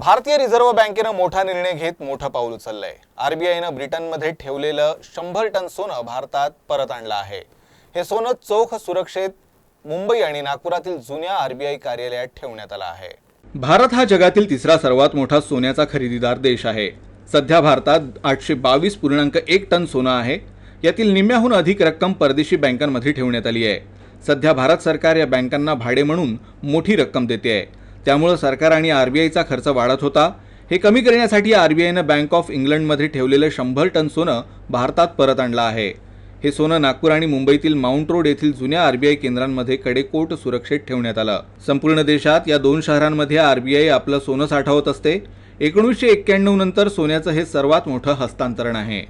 भारतीय रिझर्व्ह बँकेनं मोठा निर्णय घेत मोठं पाऊल उचललंय। आरबीआयनं ब्रिटनमध्ये ठेवलेलं 100 टन सोनं भारतात परत आणलं आहे। हे सोनं चोख सुरक्षेत मुंबई आणि नागपुरातील जुन्या आरबीआय कार्यालयात ठेवण्यात आलं आहे। भारत हा जगातील तिसरा सर्वात मोठा सोन्याचा खरेदीदार देश आहे। सध्या भारतात 822.1 टन सोनं आहे। यातील निम्म्याहून अधिक रक्कम परदेशी बँकांमध्ये ठेवण्यात आली आहे। सध्या भारत सरकार या बँकांना भाडे म्हणून मोठी रक्कम देते आहे। त्यामुळे सरकार आणि आरबीआयचा खर्च वाढत होता। हे कमी करण्यासाठी आरबीआयनं बँक ऑफ इंग्लंडमध्ये ठेवलेलं 100 टन सोनं भारतात परत आणलं आहे। हे सोनं नागपूर आणि मुंबईतील माउंट रोड येथील जुन्या आरबीआय केंद्रांमध्ये कडेकोट सुरक्षेत ठेवण्यात आलं। संपूर्ण देशात या दोन शहरांमध्ये आरबीआय आपलं सोनं साठवत असते। 1991 नंतर सोन्याचं हे सर्वात मोठं हस्तांतरण आहे।